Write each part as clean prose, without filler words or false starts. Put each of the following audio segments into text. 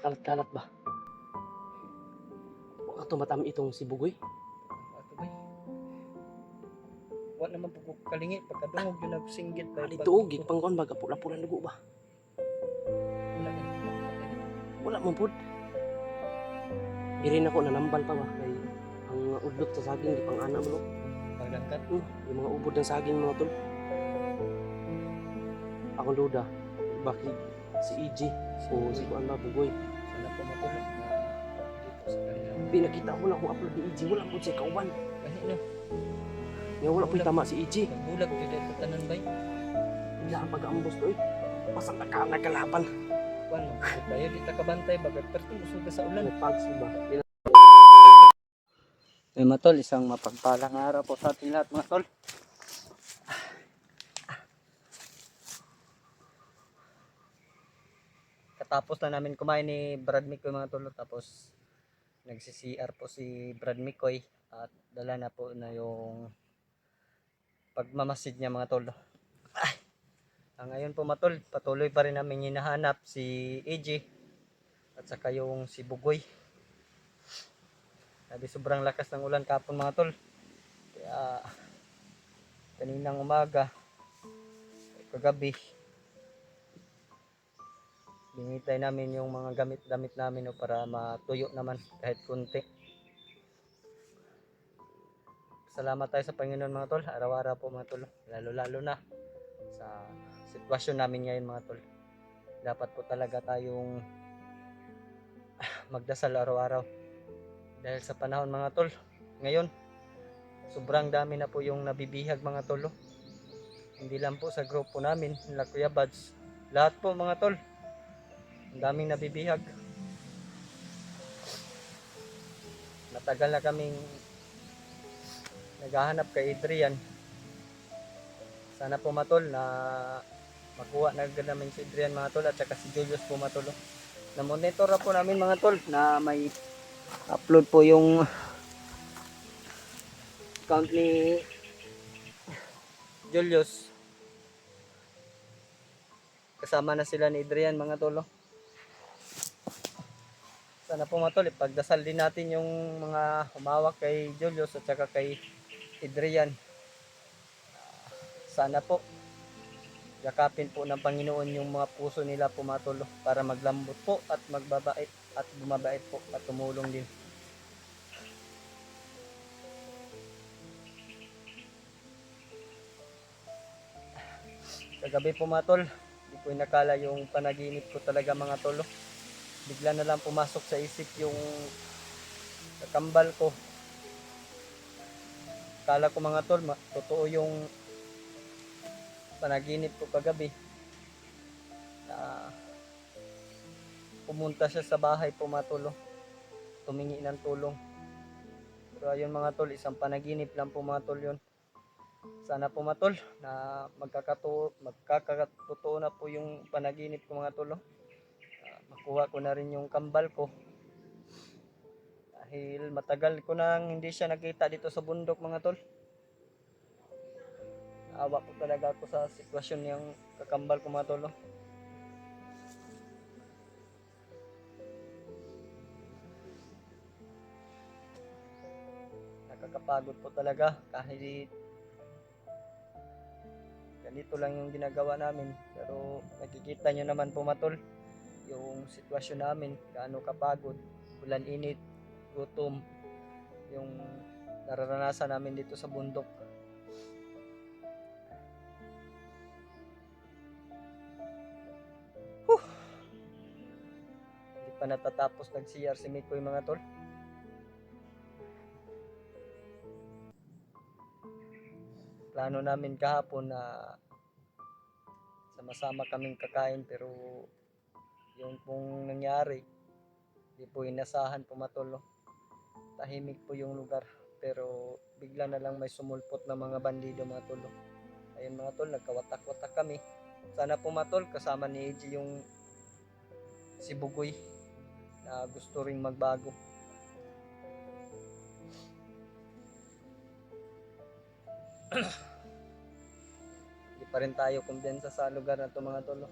kalat-kalat ba? Huwag ka tumatam itong si Bugoy. Ato bay. Wa naman po ko kalingi pagkadungog yun nagsinggit bay. Dito og gipangkon ba kapula-pula dugo ba? Wala ka dito. Wala mo pud. Irin ako nanambal pa ba kay ang udlot sa saging di pang ana mo no. Pagdangkat. Yung mga ubod ng saging mga tol. Ako duda, bakit si EJ o si Kuan ba Bugoy. Sana po matulog na dito sa kanila. Pinakita ko na kung upload ni EJ, wala po siya kauban. Gani na. Nga wala po yung tama si EJ. Nagbulag yun dahil sa tanan bay. Wala ang pag-ambos to eh. Pasang nagkalaban. Kuan mo. Tayo di ta kabantay bagay perto musog ka sa ulan. Nagpags ba? Mga tol, isang mapagpalang araw po sa ating lahat mga tol. Katapos na namin kumain ni Brad Mikoy mga tol, tapos nagsi-CR po si Brad Mikoy at dala na po na yung pagmamasid niya mga tol. Ngayon po mga tol, patuloy pa rin namin hinahanap si AJ at saka yung si Bugoy. Sabi sobrang lakas ng ulan kapon mga tol. Kaya kaninang umaga, kagabi, binitay namin yung mga gamit-damit namin para matuyo naman kahit kunti. Salamat tayo sa Panginoon mga tol. Araw-araw po mga tol. Lalo-lalo na sa sitwasyon namin ngayon mga tol. Dapat po talaga tayong magdasal araw-araw. Dahil sa panahon mga tol, ngayon, sobrang dami na po yung nabibihag mga tol. Hindi lang po sa grupo namin, nila Kuya Buds. Lahat po mga tol, ang daming nabibihag. Matagal na kaming naghahanap kay Adrian. Sana po mga tol na makuha na agad namin si Adrian mga tol at saka si Julius po mga tol. Na-monitor po namin mga tol na may upload po yung account ni Julius. Kasama na sila ni Adrian mga tol. Sana po mga tol, ipagdasal din natin yung mga humawak kay Julius at saka kay Adrian. Sana po yakapin po ng Panginoon yung mga puso nila po mga tol para maglambot po at magbabait at bumabait po at tumulong din. Kagabi po mga tol, hindi ko inakala yung panaginip ko talaga mga tol. Bigla na lang pumasok sa isip yung kakambal ko. Kala ko mga tol, totoo yung panaginip ko kagabi. Pumunta siya sa bahay po mga tol, tumingi ng tulong. Pero ayun mga tol, isang panaginip lang po mga tol yun. Sana po mga tol na magkakatotoo na po yung panaginip ko mga tol. Makuha ko na rin yung kambal ko. Dahil matagal ko nang hindi siya nakita dito sa bundok mga tol. Naawa po talaga ako sa sitwasyon yung kakambal ko mga tol. Nakakapagod po talaga kahit ganito lang yung ginagawa namin. Pero nakikita nyo naman po mga tol yung sitwasyon namin, gaano kapagod, ulan init, gutom, yung nararanasan namin dito sa bundok. Hindi pa natatapos nag-CR si Mikoy mga tol. Plano namin kahapon na sama-sama kaming kakain pero yung pong nangyari, di po inasahan po matolo. Tahimik po yung lugar pero bigla na lang may sumulpot na mga bandido mga tol. Ayun mga tol, nagkawatak-watak kami. Sana po mga tol, kasama ni AJ yung si Bugoy na gusto ring magbago. Hindi pa rin tayo kumbiyansa sa lugar na to mga tol.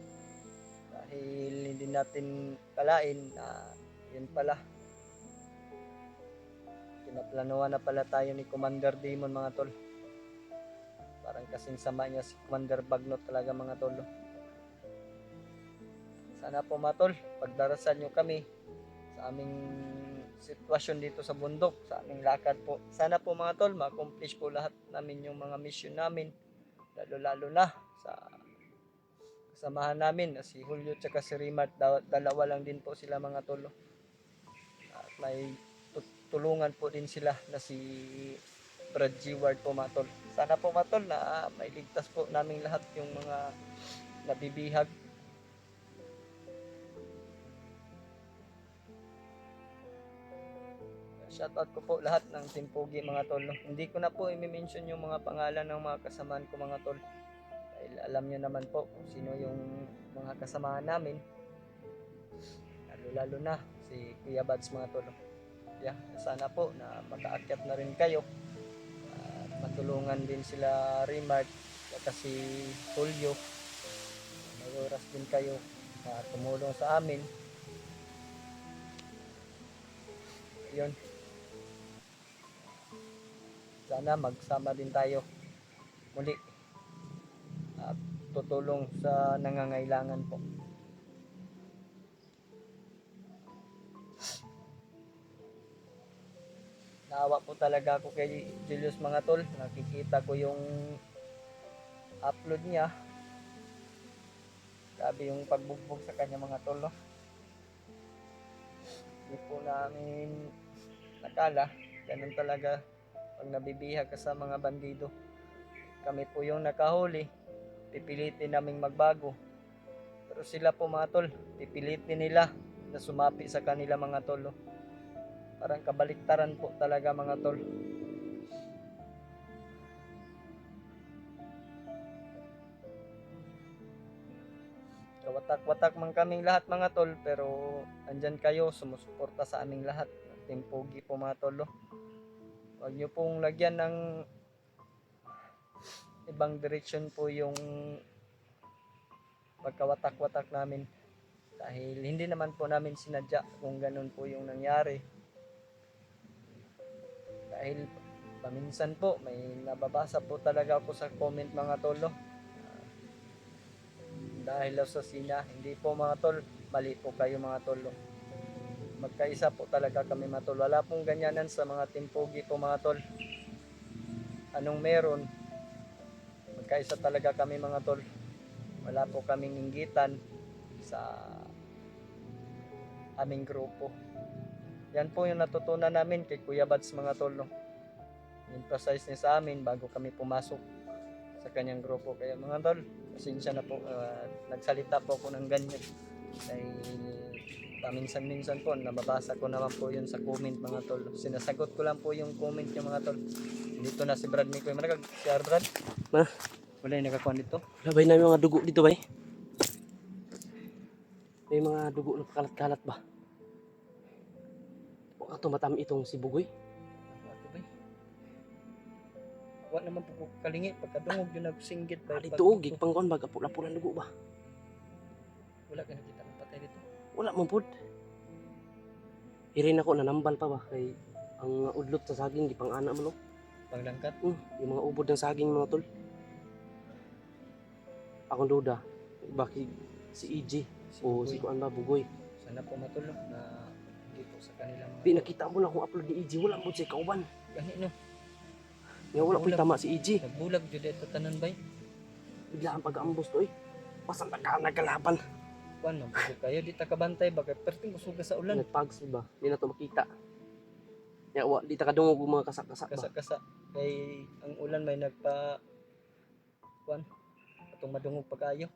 Dahil hindi natin kalain na yun pala, pinaplanuhan na pala tayo ni Commander Damon mga tol. Parang kasing sama niya si Commander Bagnot talaga mga tol. Sana po mga tol, pagdarasan nyo kami sa aming sitwasyon dito sa bundok, sa aming lakad po. Sana po mga tol, ma-accomplish po lahat namin yung mga mission namin. Lalo na sa kasamahan namin na si Julio at si Rimart. Dalawa lang din po sila mga tol. At may tulungan po din sila na si Brad G. Ward po mga tol. Sana po mga tol na may ligtas po namin lahat yung mga nabibihag. Shoutout ko po lahat ng Team Pogi mga tol. Hindi ko na po i-mention yung mga pangalan ng mga kasamaan ko mga tol. Dahil alam nyo naman po kung sino yung mga kasamaan namin. Lalo na si Kuya Bads mga tol. Yeah, sana po na makaakyat na rin kayo. Matulungan din sila Rimart at si Julio. May oras din kayo na tumulong sa amin. Yun. Sana magsama din tayo muli at tutulong sa nangangailangan po. Naawa po talaga ako kay Julius mga tol. Nakikita ko yung upload niya. Grabe yung pagbugbog sa kanya mga tol. No? Hindi po namin nakala. Ganun talaga pag nabibihag ka sa mga bandido. Kami po yung nakahuli. Pipilitin naming magbago. Pero sila po mga tol, pipilitin nila na sumapi sa kanila mga tol. No? Parang kabaliktaran po talaga mga tol. Kawatak-watak man kaming lahat mga tol, pero andyan kayo, sumusuporta sa aming lahat. Team Pogi po mga tol. No? Huwag nyo pong lagyan ng ibang direksyon po yung pagkawatak-watak namin. Dahil hindi naman po namin sinadya kung ganun po yung nangyari. Dahil paminsan po may nababasa po talaga ako sa comment mga tol. No? Dahil sa sina, hindi po mga tol, mali po kayo mga tol. No? Magkaisa po talaga kami mga tol. Wala pong ganyanan sa mga Team Pogi po mga tol. Anong meron, magkaisa talaga kami mga tol. Wala po kaming inggitan sa aming grupo. Yan po yung natutunan namin kay Kuya Bads mga tol. No? Emphasize niya sa amin bago kami pumasok sa kanyang grupo. Kaya mga tol, pasensya na po, nagsalita po ako ng ganyan. Dahil paminsan-minsan po, nababasa ko naman po yun sa comment mga tol. Sinasagot ko lang po yung comment niya mga tol. Dito na si Brad Mikoy. Managag, si Brad? Ma? Wala yung nakakuha dito. Labay na yung mga dugo dito ba eh? May mga dugo na kalat-kalat ba? Huwag ka tumatami itong si Bugoy. Ano ba? Wala naman po kalingi. Pagkadungog yung nagsinggit ba? Dito o, gigpangkuan ba? Kapula-pula dugo ba? Wala ka nakita ng patay dito. Wala man pod. Irin ako nanambal pa ba? Kay ang udlot sa saging, di pang ana mo no? Panglangkat. Yung mga ubod ng saging mga tol. Akong duda, bakit si EJ o si Kuan ba Bugoy? Sana po matulog na dito sa kanila mga... Di nakita mo na kung upload ni EJ, wala mo siya kauban. Gani no. Nga wala po tama si EJ. Nagbulag dito ito tanan bay. Bigla ang pag-ambos to eh. Pasang nagkalaban. Kuan mabugod kayo di ta kabantay ba kay perting kusuga sa ulan. Nagpags ba? Di na to makita. Nga di ta kadungog yung mga kasak-kasak ba? Kasa-kasa kay ang ulan may nagpa kuan atong madungog pagayo.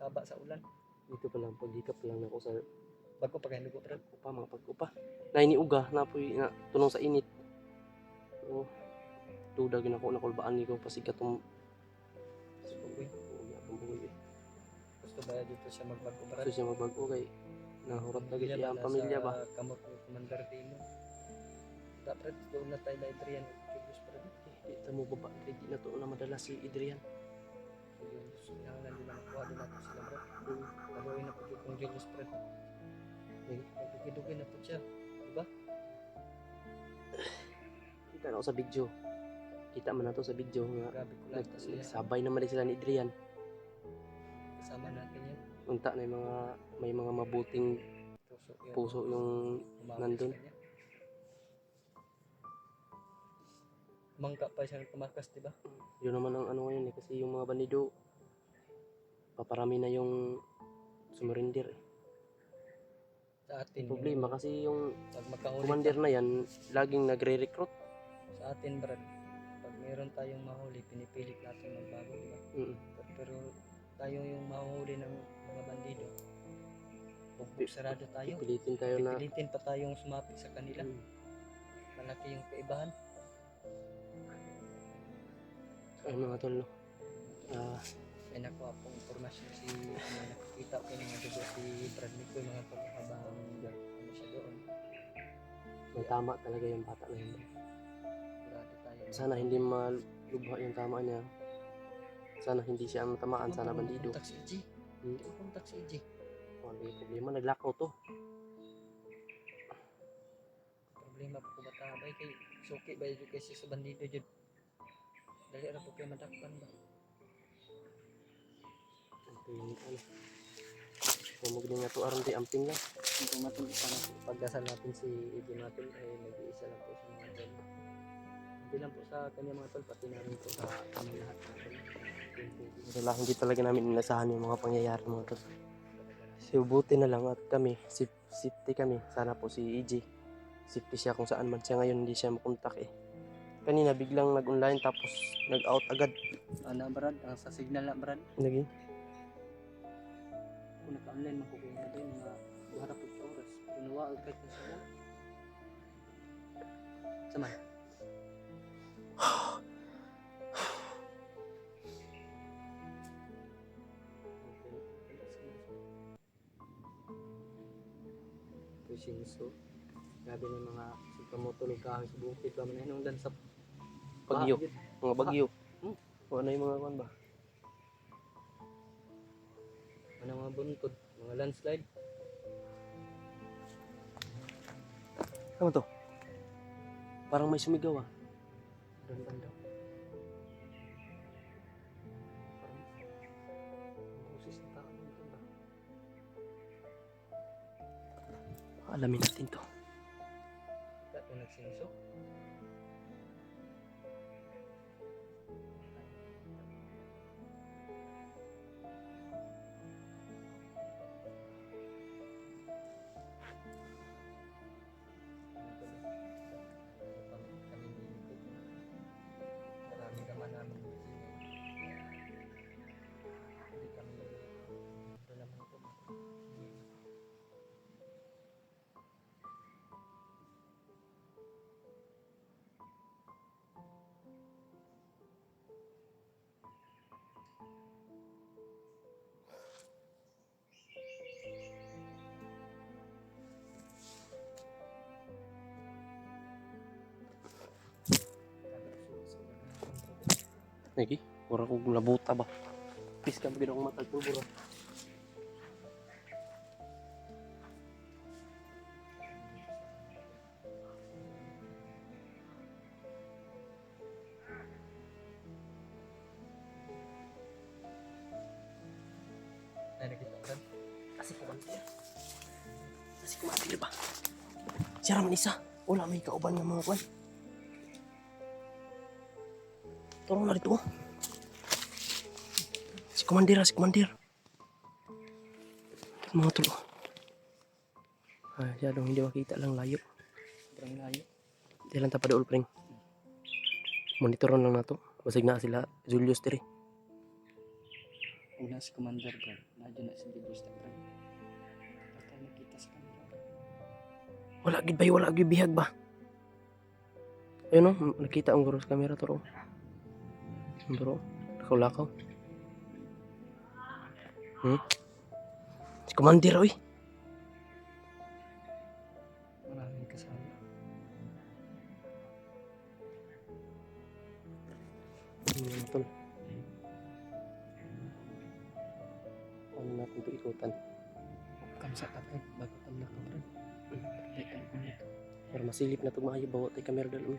Saba sa ulan. Dito pa lang, paghikap pa lang ako sa Bago pa kay lugo bro. upa, mga pag-upa. Na iniuga, na po na tunong sa init. So, duda ginako na kulbaan ni ko pasikat tong Subugoy. Bugoy. Gusto ba dito siya magbago bro? So siya magbago kay nahurot lagi siya ang pamilya ba? Kamot ni Commander Dino. Dapat doon na tayo na Adrian Julius bro. Di ta mo baba, kay di na to na madala si Adrian. po Julius. Kailangan din ba nakuha din natin sila bro. Mm. Baluin na po yung kung Julius bro. Nagdugay na po siya. Diba? Kita na ako sa video. Kita man na to sa video nga. Grabe ko lang kasi Nagsabay naman din sila ni Adrian. kasama natin yan. Unta na yung may mga mabuting puso yung umawi nandun. sa kanya. Mangka pa siyang tumakas, diba? Yun naman ang ano ngayon eh. Kasi yung mga bandido, paparami na yung sumurinder eh. Sa atin. Problema kasi yung Pag makahuli commander na yan, laging nagre-recruit. sa atin, Brad. Pag meron tayong mahuli, pinipilit natin magbago, diba? Mm. Pero tayo yung mahuli ng mga bandido. Bugbog sarado tayo. Pilitin tayo na Pipilitin pa tayong sumapit sa kanila. Mm. Malaki yung kaibahan. Ay mga tol, no? May nakuha pong informasyon si may nakikita ko yung mga dugo si Brad Nico yung mga tol habang ano siya doon. may tama talaga yung bata na yun. Sigurado tayo. Sana hindi malubha yung tama niya. Sana hindi siya ang matamaan, sana bandido. Kontak si EJ. Hmm. Hindi ko kontak si EJ. Ano yung problema? Naglakaw to. Problema po ko batabay kay suki ba yun kasi sa bandido dyan. Dali na po kayo madakpan ba? Ito yung ano. Humog din nga to aron di amping lang. Kung matuloy pa na po, pagdasal natin si EJ natin ay nag-iisa lang po sa mga tol. Hindi lang po sa kanya mga tol, pati na rin po sa kami lahat mga tol. Wala, hindi talaga namin inasahan yung mga pangyayari mga to. So buti na lang at kami, safety kami. Sana po si EJ. Safety siya kung saan man siya ngayon, hindi siya makontak eh. Kanina biglang nag-online tapos nag-out agad. Ano Brad, ang sa signal na Brad, Naging kung naka-online man po kayo na din, mga harap po sa oras. Pinuwa ang kahit na sila. Sama. Sinso. Grabe na yung mga pamutulog kahoy sa bukid ba man hinungdan sa bagyo. Bakit? Mga bagyo. Hmm. O ano yung mga kwan ba? Ano mga buntod, mga landslide. Ano to? Parang may sumigaw ah. Doon banda. Parang boses ng tao dito ba? Alamin natin to. Ito nagsinso. Marami naman namin hindi kami ito naman ito. Lagi, pura ko labuta ba? Please ka magiging akong matag pulbura. Ay, nakita ko. Kasi kumantir. Kasi kumantir ba? Siya raman isa. Wala may kauban ng mga kwan. Turong na rito. Si Kumandir. Mga tulo. Siya dong hindi makita lang layo. Sobrang layo. Di lang tapadool pring. Monitoron lang nato. Basig na sila Julius diri. Una si Commander Brad. Nadyo na si Julius na Brad. Basta nakita sa kanila Brad. Wala gid bihag ba? Ayun no, nakita ang guro sa camera turo. Bro, lakaw. Si Kumandir oy. Maraming kasama. Tol. Ito ikutan. Kamsa ta pre, bago tam na ka pre. Teka mo nito. Para masilip na itong maayo. Bawa tayo kamera dalon.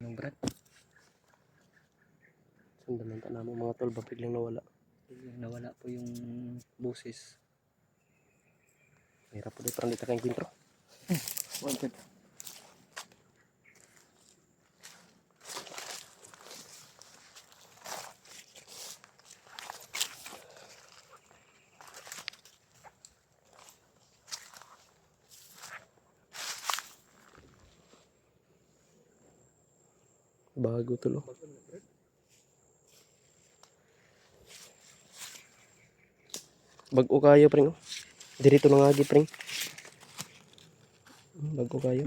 Yung brad, Sundan lang na mo mga tol. Biglang nawala. yung nawala po yung boses. Mahirap po dito. Parang dito kayong intro. Well, good. Bago tulo. Bago kayo, pring. Dirito na nga, pring. Bago kayo.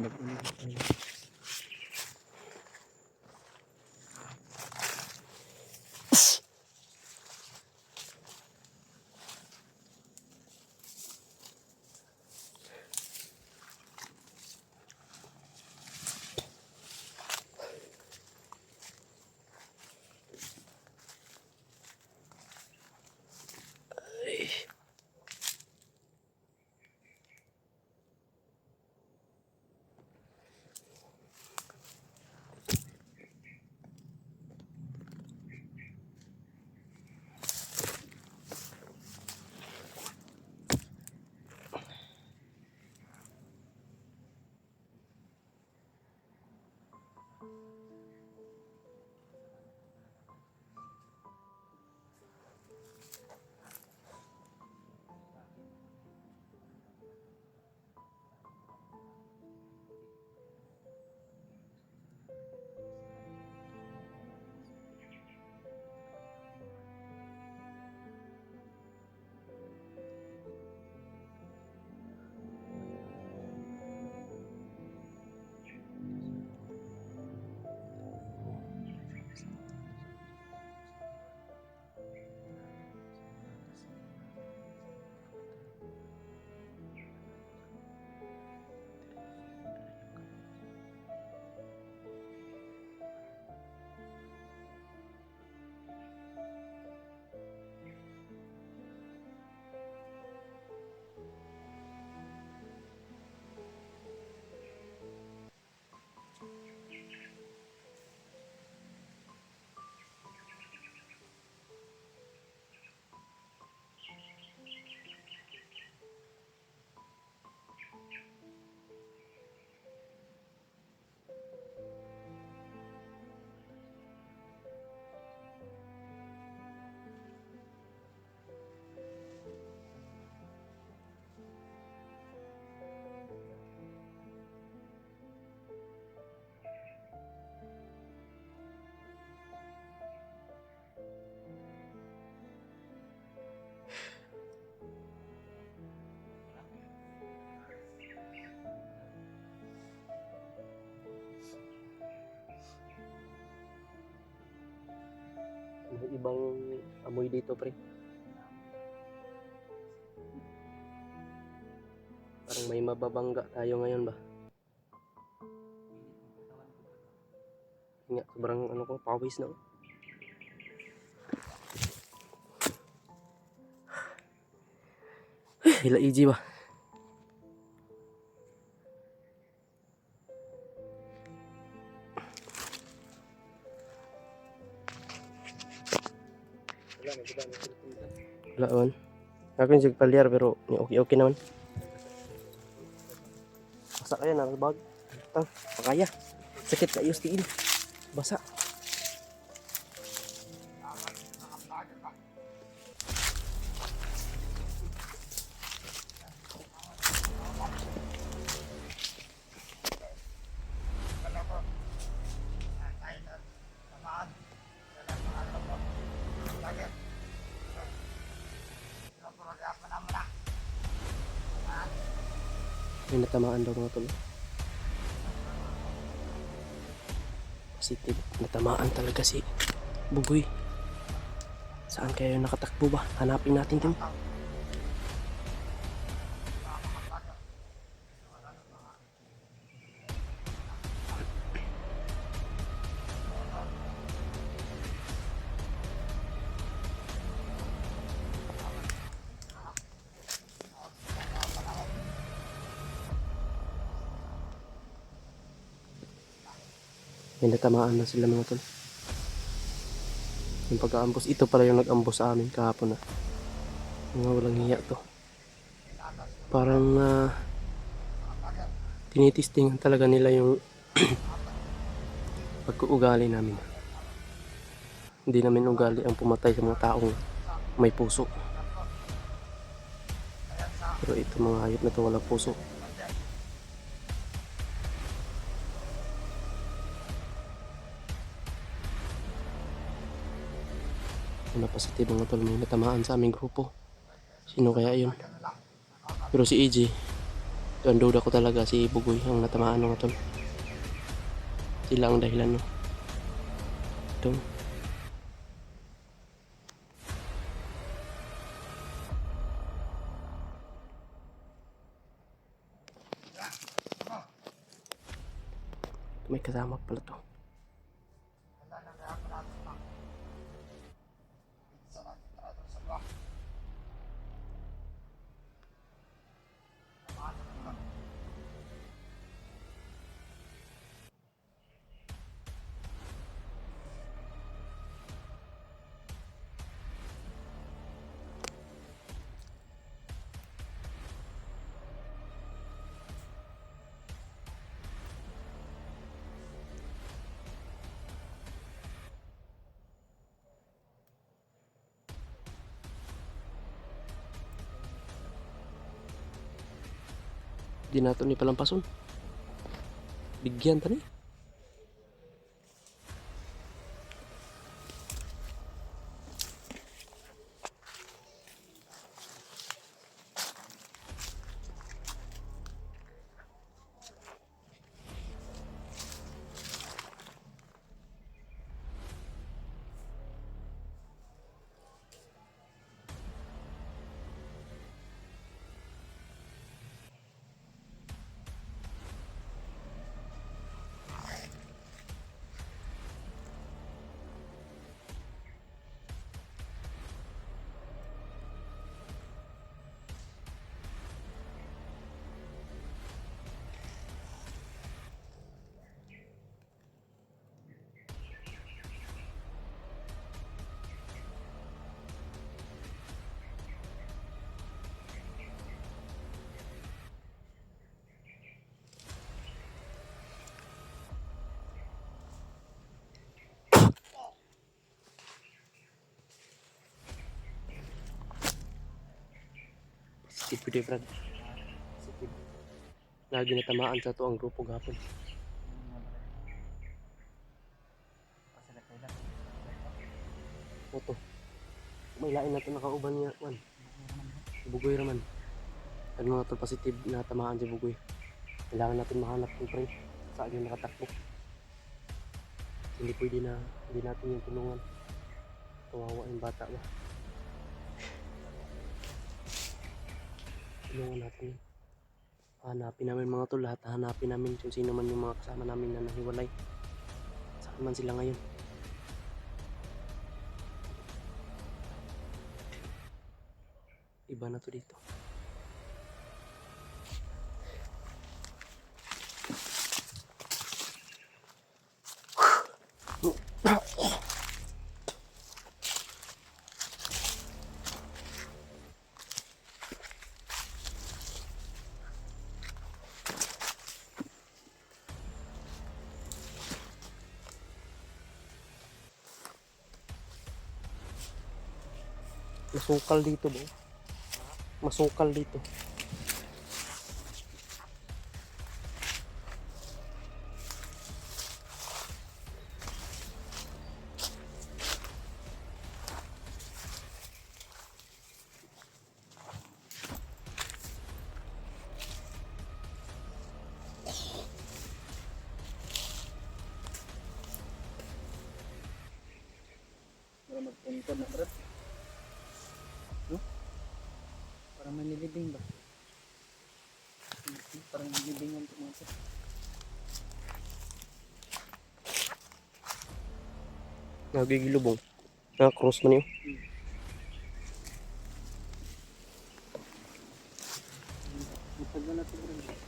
May ibang amoy dito, pre. Parang may mababangga tayo ngayon ba? Nga, sobrang ano ko, pawis na. Hila easy ba? Wala man. Ako yung sigpalyar pero okay naman. Basa kaya na bag. Tang, pakaya. Sakit kayo sa tiin. Basa. May natamaan daw mga tulo. Positive. Natamaan talaga si Bugoy. Saan kaya yung nakatakbo ba? Hanapin natin din. May natamaan na sila mga tol. Yung pag-aambos, ito pala yung nag-ambos sa amin kahapon na. Mga walang hiya to. Parang tinitistingan talaga nila yung pag-uugali namin. Hindi namin ugali ang pumatay sa mga taong may puso. Pero ito mga hayop na to walang puso. Una positive mga tol, may natamaan sa aming grupo. Sino kaya yun? Pero si EJ, ang duda ko talaga si Bugoy ang natamaan mga tol. Sila ang dahilan no. Ito. May kasama pala to. Di nato ni palampason. Bigyan tani. Positive pwede brad. Positive. Lagi natamaan sa to ang grupo gapon. Oto. May lain na to nakauban niya man. Bugoy raman. Ano mga tol positive na tamaan si Bugoy. Kailangan natin mahanap ng pre. Saan yung nakatakbo. Hindi pwede na hindi natin yung tulungan. Kawawa yung bata ba. Tulungan natin. Hanapin namin mga tol. Lahat hanapin namin kung sino man yung mga kasama namin na nahiwalay. Saan man sila ngayon. Iba na to dito. Masukal dito ba? Masukal dito. Para magpungkod na brad. No? Para manilibing ba? Parang nilibingan ito mga sir. Nagigilubong. Naka-cross man yun. Matagal na ito brad.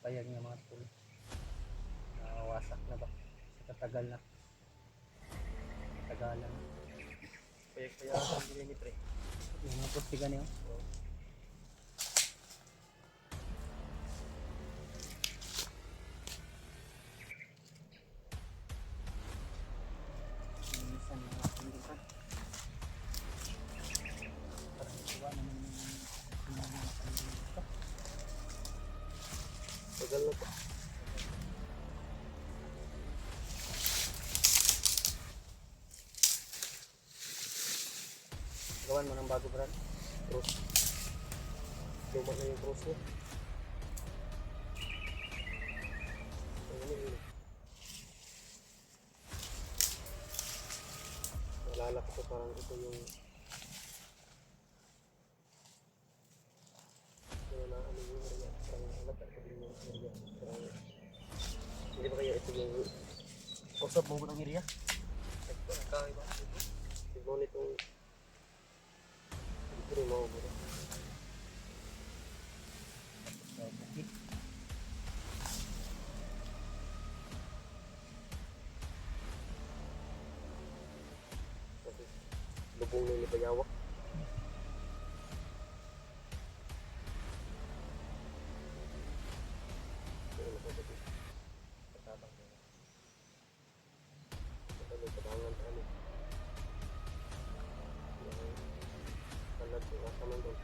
payag niya mga tol. Nawasak na ba? Sa katagal na. Katagalan na. Kaya ang bilhin ni pre. Yung mga pustigan niyo. Minsan mga pindot. Parang ituwa naman yung mga pindot. Tagal na po. Gawan mo ng bago brad. Cross. Luma na yung cross niya. Ano yun? Naalala ko parang ito yung na ano yung area. Parang halata ko din yung area. Parang hindi ba kaya ito yung usap mo ng area? Nagkakaroon ba? Siguro nitong hindi mo ba? Bukit. Kasi lubong na yung bayawak. Ano na ba? Katabang na. Kabangan sa ano. Kalag yung asa man doon.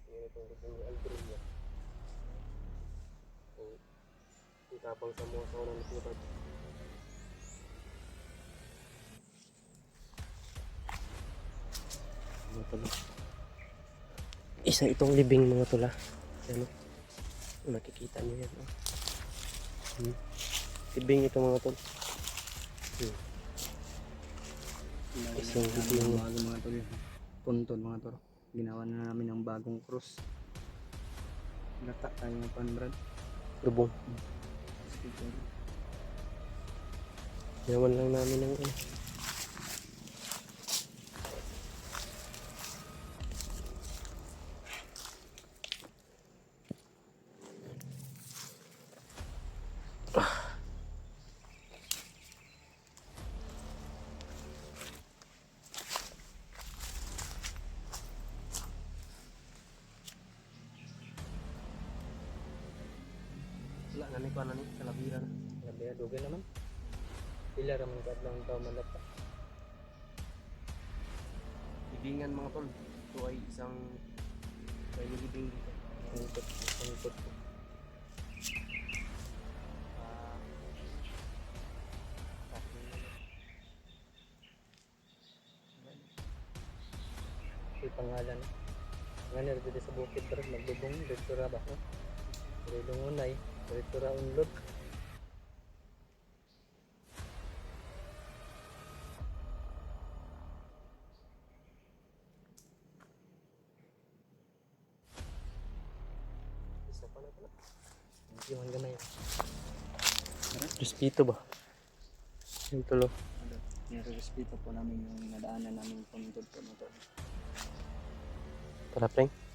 Yan itong lubong ni Aldrin. Itabang sa mga sauna na pinatag. Mga tula. Isa itong libing mga tula. Ano? Nakikita nyo yan. Oh. Libing ito mga tula. Isang libing. Bago mga tol. Punton mga tol. Ginawa na namin ng bagong cross. Gata tayo ng pan brad. Lubong. Yaman lang namin ng ano. Wala na ni ko na ni sa labira na. Sabi na dugay naman. Pila raman ka lang tao malata. Libingan mga tol. Ito ay isang may libing dito. Pangkot. Ito'y pangalan. Nga nila sa bukid brad. Maglubong. Dito ra ba? Dito ngunay. Dito ra unlod. Isa pa na pala. Yung hanggang na yun. Respeto ba? Yung tulo. Nire-respeto po namin yung nadaanan namin punto po na to. Tara, Preng.